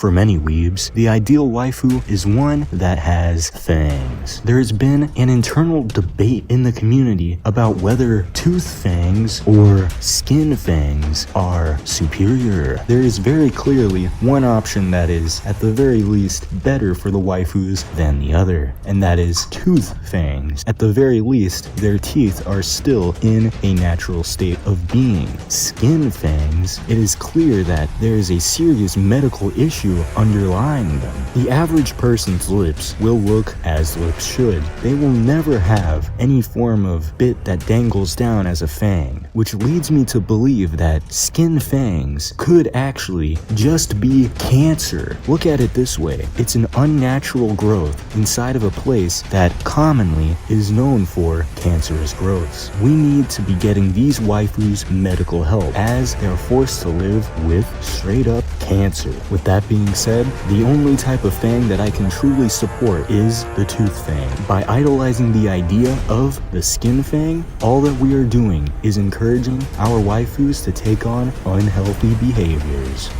For many weebs, the ideal waifu is one that has fangs. There has been an internal debate in the community about whether tooth fangs or skin fangs are superior. There is very clearly one option that is, at the very least, better for the waifus than the other, and that is tooth fangs. At the very least, their teeth are still in a natural state of being. Skin fangs, it is clear that there is a serious medical issue underlying them. The average person's lips will look as lips should. They will never have any form of bit that dangles down as a fang, which leads me to believe that skin fangs could actually just be cancer. Look at it this way. It's an unnatural growth inside of a place that commonly is known for cancerous growths. We need to be getting these waifus medical help, as they're forced to live with straight up cancer. With that being said, the only type of fang that I can truly support is the tooth fang. By idolizing the idea of the skin fang, all that we are doing is encouraging our waifus to take on unhealthy behaviors.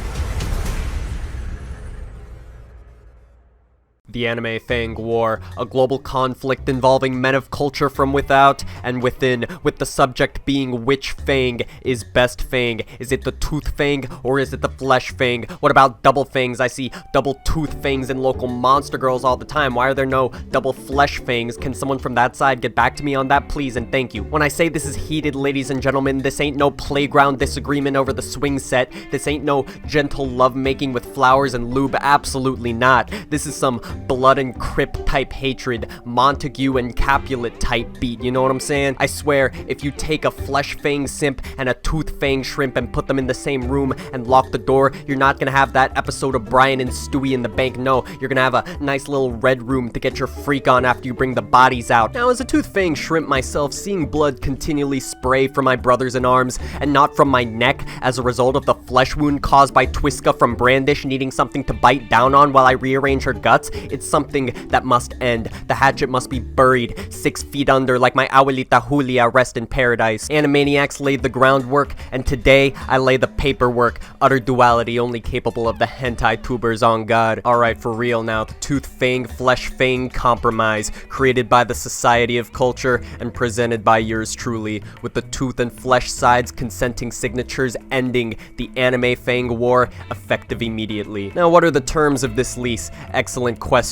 The anime Fang War, a global conflict involving men of culture from without and within, with the subject being which Fang is best Fang. Is it the tooth Fang or is it the flesh Fang? What about double Fangs? I see double tooth Fangs in local monster girls all the time. Why are there no double flesh Fangs? Can someone from that side get back to me on that, please, and thank you. When I say this is heated, ladies and gentlemen, this ain't no playground disagreement over the swing set. This ain't no gentle lovemaking with flowers and lube. Absolutely not. This is some blood and crip type hatred, Montague and Capulet type beat, you know what I'm saying? I swear, if you take a flesh fang simp and a tooth fang shrimp and put them in the same room and lock the door, you're not gonna have that episode of Brian and Stewie in the bank. No, you're gonna have a nice little red room to get your freak on after you bring the bodies out. Now, as a tooth fang shrimp myself, seeing blood continually spray from my brothers in arms and not from my neck as a result of the flesh wound caused by Twiska from Brandish needing something to bite down on while I rearrange her guts, it's something that must end. The hatchet must be buried 6 feet under like my abuelita Julia, rest in paradise. Animaniacs laid the groundwork, and today I lay the paperwork. Utter duality only capable of the hentai tubers, on God. Alright, for real now, the tooth fang, flesh fang compromise, created by the Society of Culture and presented by yours truly, with the tooth and flesh sides consenting signatures ending the anime Fang War effective immediately. Now, what are the terms of this lease? Excellent question.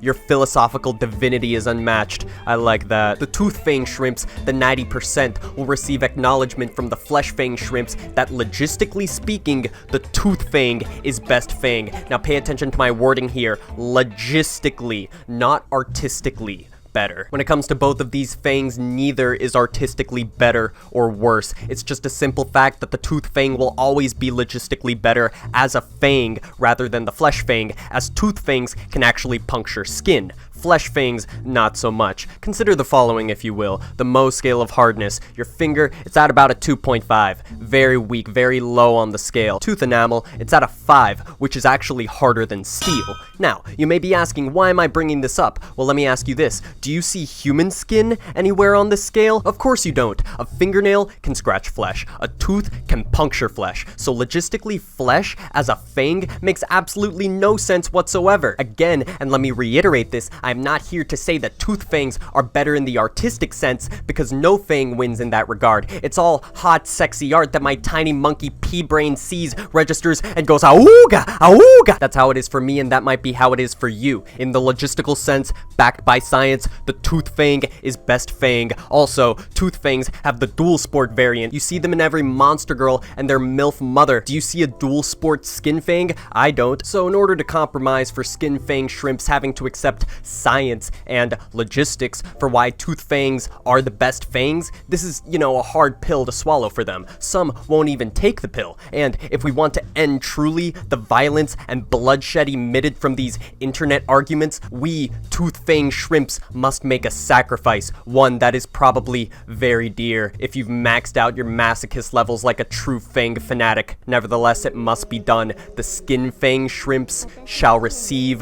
Your philosophical divinity is unmatched. I like that. The tooth fang shrimps, the 90%, will receive acknowledgement from the flesh fang shrimps that logistically speaking, the tooth fang is best fang. Now pay attention to my wording here. Logistically, not artistically. Better. When it comes to both of these fangs, neither is artistically better or worse. It's just a simple fact that the tooth fang will always be logistically better as a fang rather than the flesh fang, as tooth fangs can actually puncture skin. Flesh fangs, not so much. Consider the following, if you will. The Mohs scale of hardness. Your finger, it's at about a 2.5. Very weak, very low on the scale. Tooth enamel, it's at a 5, which is actually harder than steel. Now, you may be asking, why am I bringing this up? Well, let me ask you this. Do you see human skin anywhere on this scale? Of course you don't. A fingernail can scratch flesh. A tooth can puncture flesh. So logistically, flesh as a fang makes absolutely no sense whatsoever. Again, and let me reiterate this, I'm not here to say that tooth fangs are better in the artistic sense, because no fang wins in that regard. It's all hot, sexy art that my tiny monkey pea-brain sees, registers, and goes, auga, auga! That's how it is for me, and that might be how it is for you. In the logistical sense, backed by science, the tooth fang is best fang. Also, tooth fangs have the dual sport variant. You see them in every monster girl and their MILF mother. Do you see a dual sport skin fang? I don't. So in order to compromise for skin fang shrimps having to accept science and logistics for why tooth fangs are the best fangs, this is, a hard pill to swallow for them. Some won't even take the pill. And if we want to end truly the violence and bloodshed emitted from these internet arguments, we tooth fang shrimps must make a sacrifice, one that is probably very dear if you've maxed out your masochist levels like a true fang fanatic. Nevertheless, it must be done. The skin fang shrimps shall receive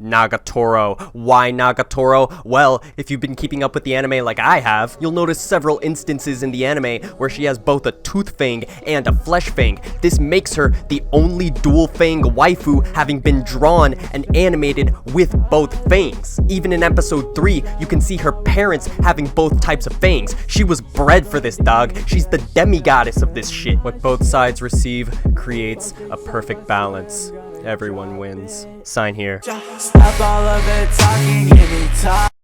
Nagatoro. Why Nagatoro? Well, if you've been keeping up with the anime like I have, you'll notice several instances in the anime where she has both a tooth fang and a flesh fang. This makes her the only dual fang waifu having been drawn and animated with both fangs. Even in episode 3, you can see her parents having both types of fangs. She was bred for this, dog. She's the demigoddess of this shit. What both sides receive creates a perfect balance. Everyone wins. Sign here. Stop all of the talking, give me time.